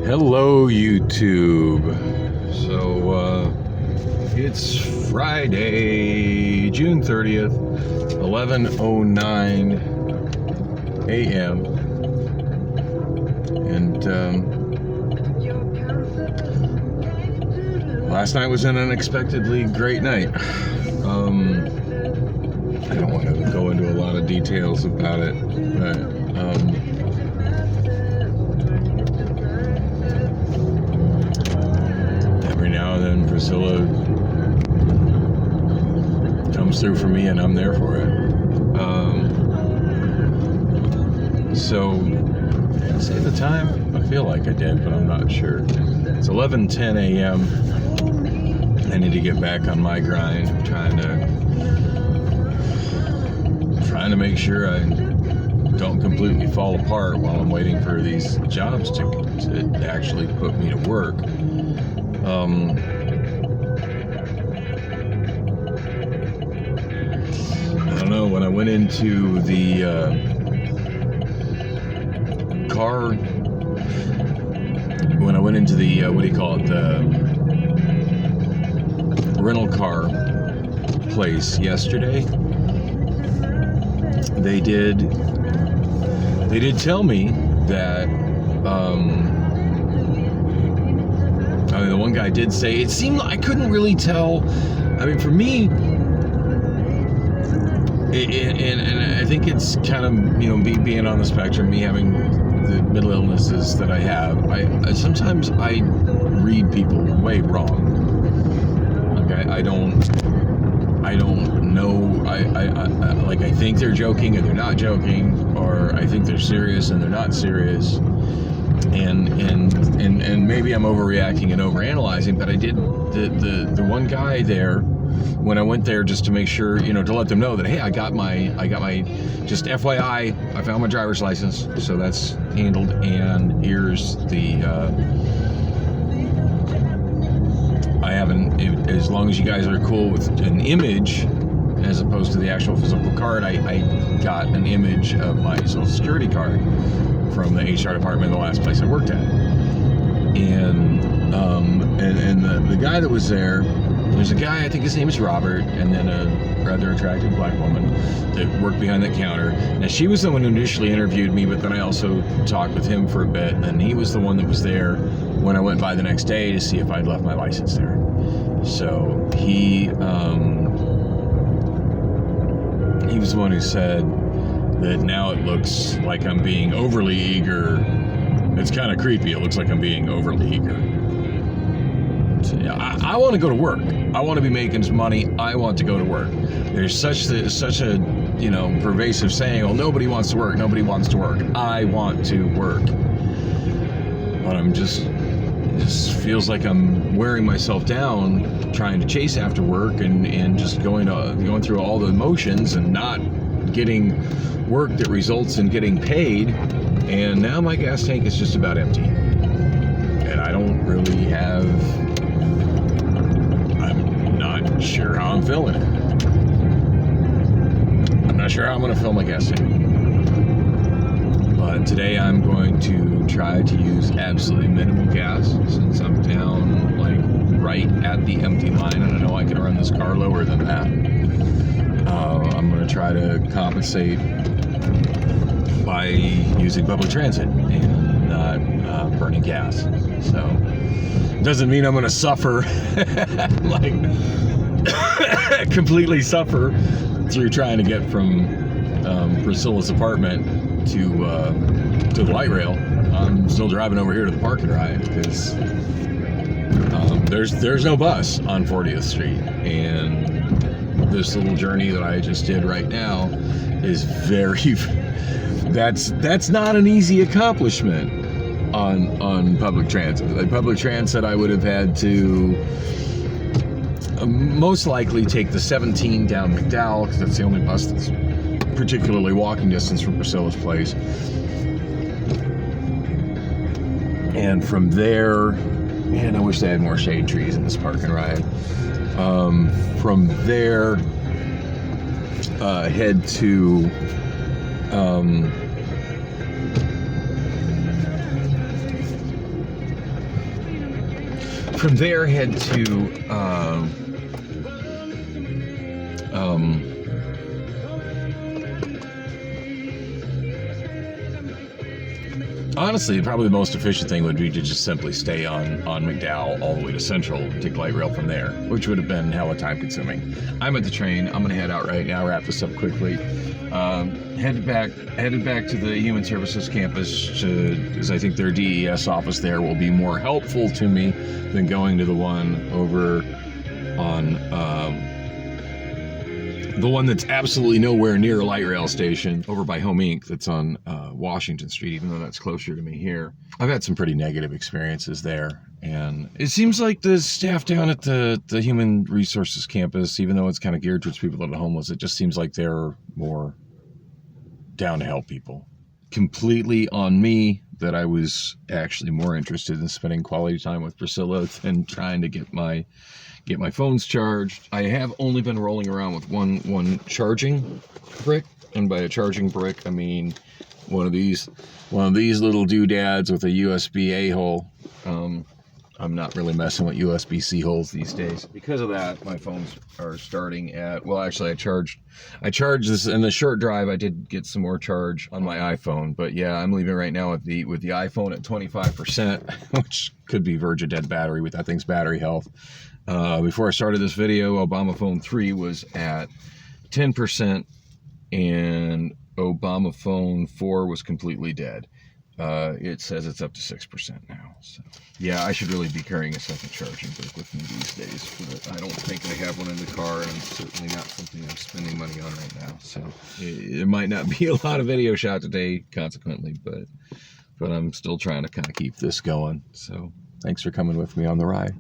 Hello, YouTube. So, it's Friday, June 30th, 11:09 a.m. And, last night was an unexpectedly great night. I don't want to go into a lot of details about it, but, every now and then Priscilla comes through for me and I'm there for it. So, did I say the time? I feel like I did, but I'm not sure. It's 11:10 a.m. I need to get back on my grind. I'm trying to make sure I don't completely fall apart while I'm waiting for these jobs to actually put me to work. I don't know, when I went into the what do you call it, the rental car place yesterday, they did tell me that I mean, the one guy did say it seemed like I couldn't really tell. I mean, for me, and I think it's kind of, you know, being on the spectrum, me having the mental illnesses that I have, I sometimes I read people way wrong. Okay, I don't know. I like, I think they're joking and they're not joking, or I think they're serious and they're not serious. And maybe I'm overreacting and overanalyzing, but I did the one guy there, when I went there, just to make sure, you know, to let them know that, hey, I got my just FYI, I found my driver's license, so that's handled, and here's the I haven't, as long as you guys are cool with an image as opposed to the actual physical card, I got an image of my social security card from the HR department of the last place I worked at. And the guy that was there's a guy, I think his name is Robert, and then a rather attractive black woman that worked behind that counter. Now, she was the one who initially interviewed me, but then I also talked with him for a bit, and he was the one that was there when I went by the next day to see if I'd left my license there. So he was the one who said that now it looks like I'm being overly eager. It's kind of creepy. It looks like I'm being overly eager. So, yeah, I want to go to work. I want to be making some money. I want to go to work. There's such a, you know, pervasive saying, well, nobody wants to work. Nobody wants to work. I want to work. But it just feels like I'm wearing myself down trying to chase after work and just going through all the motions and not getting work that results in getting paid. And now my gas tank is just about empty. And I don't really have, I'm not sure how I'm filling it. I'm not sure how I'm going to fill my gas tank. But today I'm going to try to use absolutely minimal gas, since I'm down like right at the empty line, and I know I can run this car lower than that. I'm going to try to compensate by using public transit and not burning gas. So it doesn't mean I'm going to suffer, like completely suffer through trying to get from Priscilla's apartment to the light rail. I'm still driving over here to the park and ride because there's no bus on 40th Street, and this little journey that I just did right now is that's not an easy accomplishment on public transit. Like, public transit, I would have had to most likely take the 17 down McDowell, because that's the only bus that's particularly walking distance from Priscilla's place. And from there, man, I wish they had more shade trees in this park and ride. From there, head to From there, head to honestly, probably the most efficient thing would be to just simply stay on McDowell all the way to Central and take light rail from there, which would have been hella time consuming. I'm at the train. I'm gonna head out right now, wrap this up quickly. Headed back to the Human Services campus, as I think their DES office there will be more helpful to me than going to the one over on the one that's absolutely nowhere near a light rail station over by Home Inc. that's on Washington Street, even though that's closer to me here. I've had some pretty negative experiences there, and it seems like the staff down at the Human Resources campus, even though it's kind of geared towards people that are homeless, it just seems like they're more down to help people. Completely on me that I was actually more interested in spending quality time with Priscilla than trying to get my phones charged. I have only been rolling around with one charging brick, and by a charging brick I mean one of these little doodads with a USB A hole. I'm not really messing with USB-C holes these days. Because of that, my phones are starting at, well, actually I charged this in the short drive. I did get some more charge on my iPhone, but yeah, I'm leaving right now with the iPhone at 25%, which could be verge of dead battery with that thing's battery health. Before I started this video, Obamaphone 3 was at 10%, and Obamaphone 4 was completely dead. It says it's up to 6% now. So yeah, I should really be carrying a second charging brick with me these days, but I don't think I have one in the car, and it's certainly not something I'm spending money on right now. So it might not be a lot of video shot today, consequently, but I'm still trying to kind of keep this going. So thanks for coming with me on the ride.